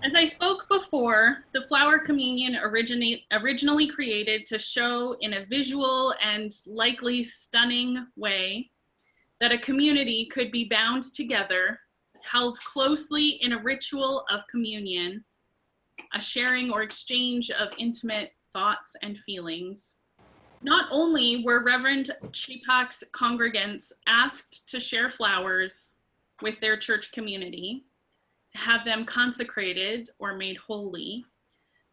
As I spoke before, the flower communion originally created to show in a visual and likely stunning way that a community could be bound together, held closely in a ritual of communion, a sharing or exchange of intimate thoughts and feelings. Not only were Reverend Chepak's congregants asked to share flowers with their church community, have them consecrated or made holy,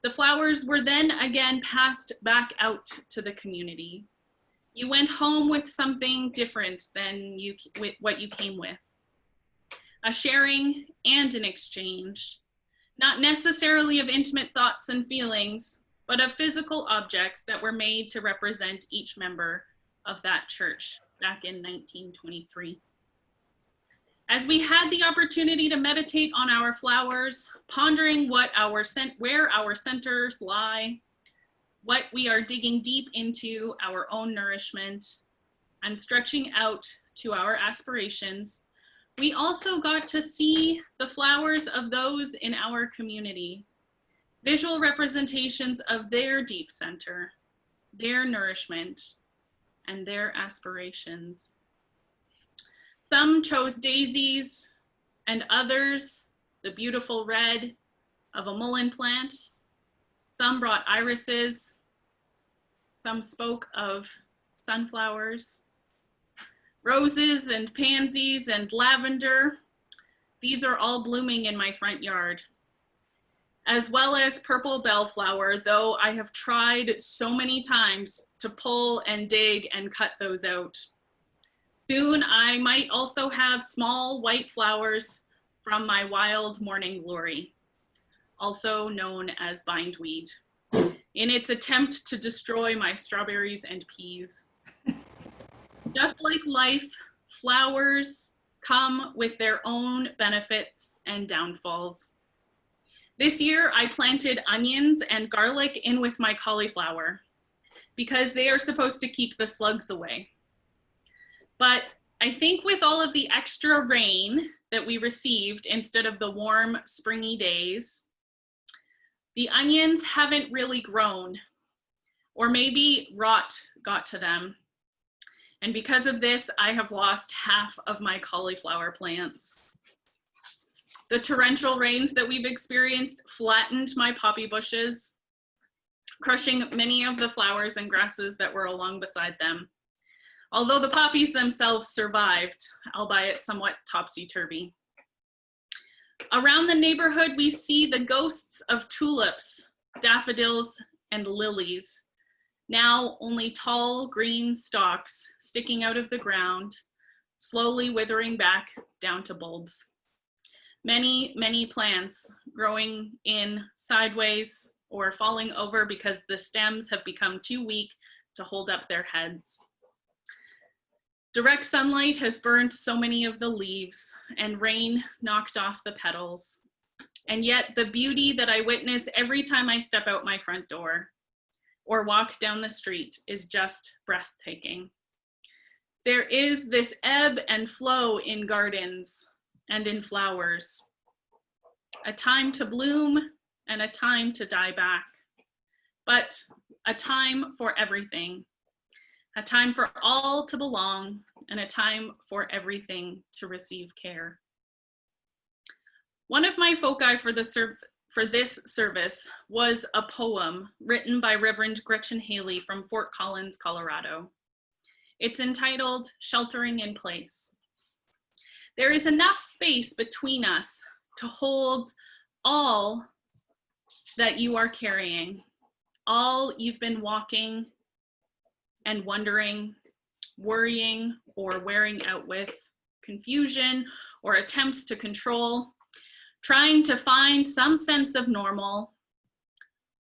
the flowers were then again passed back out to the community. You went home with something different than what you came with. A sharing and an exchange, not necessarily of intimate thoughts and feelings, but of physical objects that were made to represent each member of that church back in 1923. As we had the opportunity to meditate on our flowers, pondering where our centers lie, what we are digging deep into our own nourishment, and stretching out to our aspirations, we also got to see the flowers of those in our community, visual representations of their deep center, their nourishment, and their aspirations. Some chose daisies, and others the beautiful red of a mullein plant. Some brought irises. Some spoke of sunflowers, roses and pansies and lavender. These are all blooming in my front yard, as well as purple bellflower, though I have tried so many times to pull and dig and cut those out. Soon I might also have small white flowers from my wild morning glory, also known as bindweed, in its attempt to destroy my strawberries and peas. Just like life, flowers come with their own benefits and downfalls. This year I planted onions and garlic in with my cauliflower because they are supposed to keep the slugs away. But I think with all of the extra rain that we received instead of the warm springy days, the onions haven't really grown, or maybe rot got to them. And because of this, I have lost half of my cauliflower plants. The torrential rains that we've experienced flattened my poppy bushes, crushing many of the flowers and grasses that were along beside them. Although the poppies themselves survived, albeit somewhat topsy-turvy. Around the neighborhood, we see the ghosts of tulips, daffodils, and lilies, now only tall green stalks sticking out of the ground, slowly withering back down to bulbs. Many, many plants growing in sideways or falling over because the stems have become too weak to hold up their heads. Direct sunlight has burned so many of the leaves, and rain knocked off the petals. And yet the beauty that I witness every time I step out my front door or walk down the street is just breathtaking. There is this ebb and flow in gardens and in flowers, a time to bloom and a time to die back, but a time for everything. A time for all to belong, and a time for everything to receive care. One of my foci for this service was a poem written by Reverend Gretchen Haley from Fort Collins, Colorado. It's entitled Sheltering in Place. There is enough space between us to hold all that you are carrying, all you've been walking and wondering, worrying, or wearing out with, confusion or attempts to control, trying to find some sense of normal,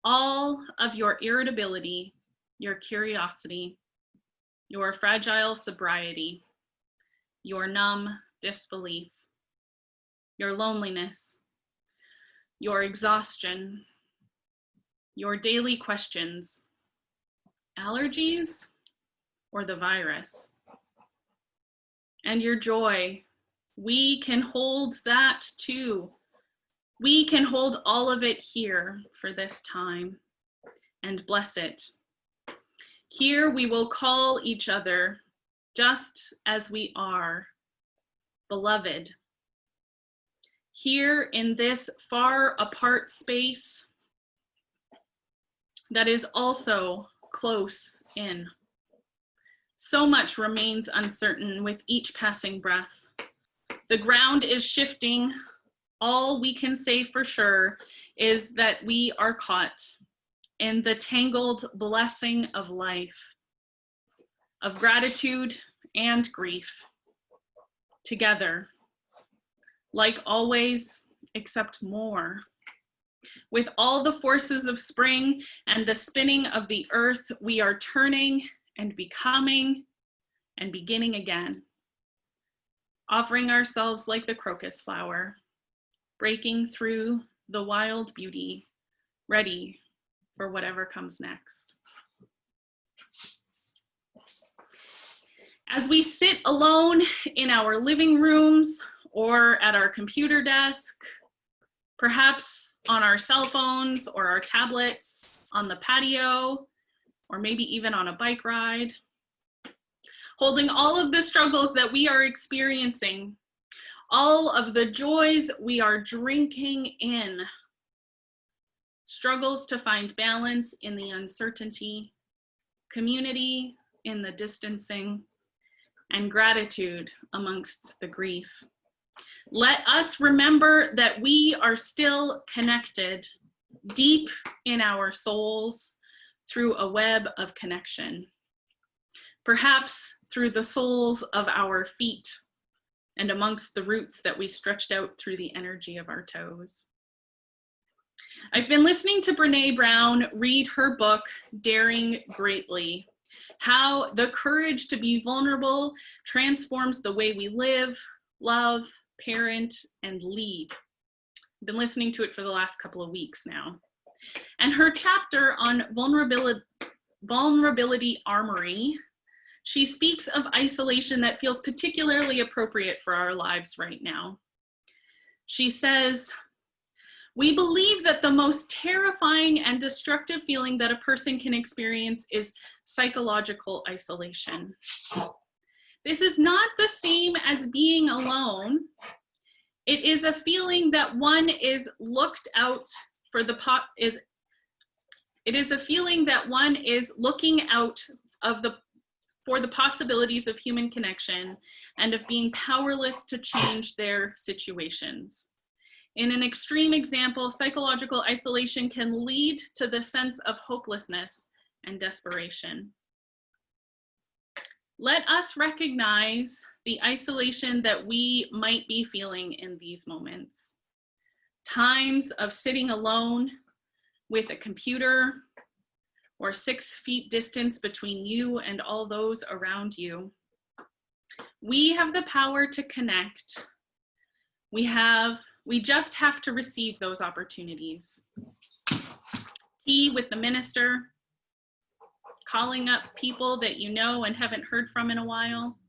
all of your irritability, your curiosity, your fragile sobriety, your numb disbelief, your loneliness, your exhaustion, your daily questions, allergies, or the virus, and your joy. We can hold that too. We can hold all of it here for this time and bless it. Here we will call each other just as we are, beloved. Here in this far apart space that is also close in. So much remains uncertain with each passing breath. The ground is shifting. All we can say for sure is that we are caught in the tangled blessing of life, of gratitude and grief, together, like always, except more. With all the forces of spring and the spinning of the earth, we are turning and becoming and beginning again, offering ourselves like the crocus flower, breaking through the wild beauty, ready for whatever comes next. As we sit alone in our living rooms or at our computer desk, perhaps on our cell phones or our tablets, on the patio, or maybe even on a bike ride, holding all of the struggles that we are experiencing, all of the joys we are drinking in, struggles to find balance in the uncertainty, community in the distancing, and gratitude amongst the grief. Let us remember that we are still connected deep in our souls through a web of connection, perhaps through the soles of our feet and amongst the roots that we stretched out through the energy of our toes. I've been listening to Brené Brown read her book, Daring Greatly, how the courage to be vulnerable transforms the way we live, love, parent, and lead. I've been listening to it for the last couple of weeks now. And her chapter on vulnerability armory, she speaks of isolation that feels particularly appropriate for our lives right now. She says, "We believe that the most terrifying and destructive feeling that a person can experience is psychological isolation. This is not the same as being alone. It is a feeling that one is looked out for it is a feeling that one is looking out for the possibilities of human connection and of being powerless to change their situations. In an extreme example, psychological isolation can lead to the sense of hopelessness and desperation." Let us recognize the isolation that we might be feeling in these moments. Times of sitting alone with a computer or 6 feet distance between you and all those around you. We have the power to connect. We just have to receive those opportunities. Tea with the minister, calling up people that you know and haven't heard from in a while,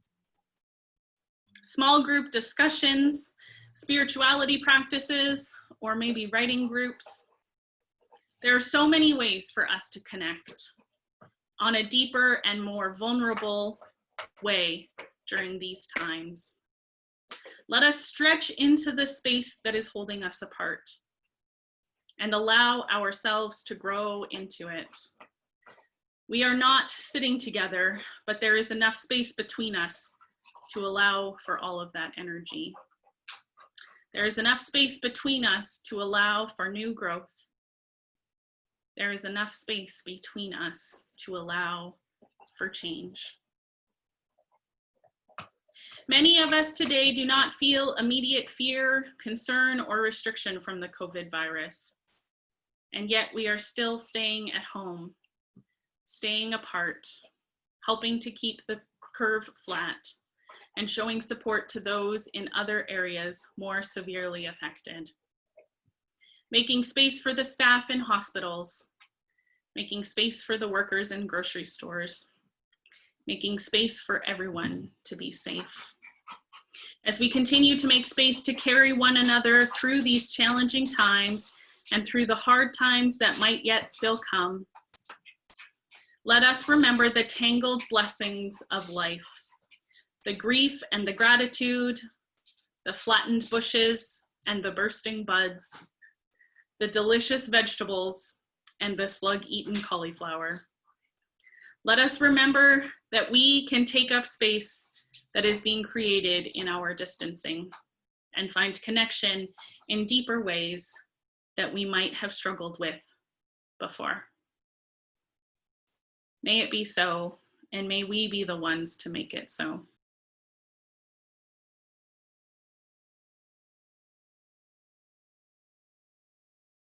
small group discussions, spirituality practices, or maybe writing groups. There are so many ways for us to connect on a deeper and more vulnerable way during these times. Let us stretch into the space that is holding us apart and allow ourselves to grow into it. We are not sitting together, but there is enough space between us to allow for all of that energy. There is enough space between us to allow for new growth. There is enough space between us to allow for change. Many of us today do not feel immediate fear, concern, or restriction from the COVID virus. And yet we are still staying at home, staying apart, helping to keep the curve flat, and showing support to those in other areas more severely affected. Making space for the staff in hospitals, making space for the workers in grocery stores, making space for everyone to be safe. As we continue to make space to carry one another through these challenging times and through the hard times that might yet still come, let us remember the tangled blessings of life, the grief and the gratitude, the flattened bushes and the bursting buds, the delicious vegetables and the slug-eaten cauliflower. Let us remember that we can take up space that is being created in our distancing and find connection in deeper ways that we might have struggled with before. May it be so, and may we be the ones to make it so.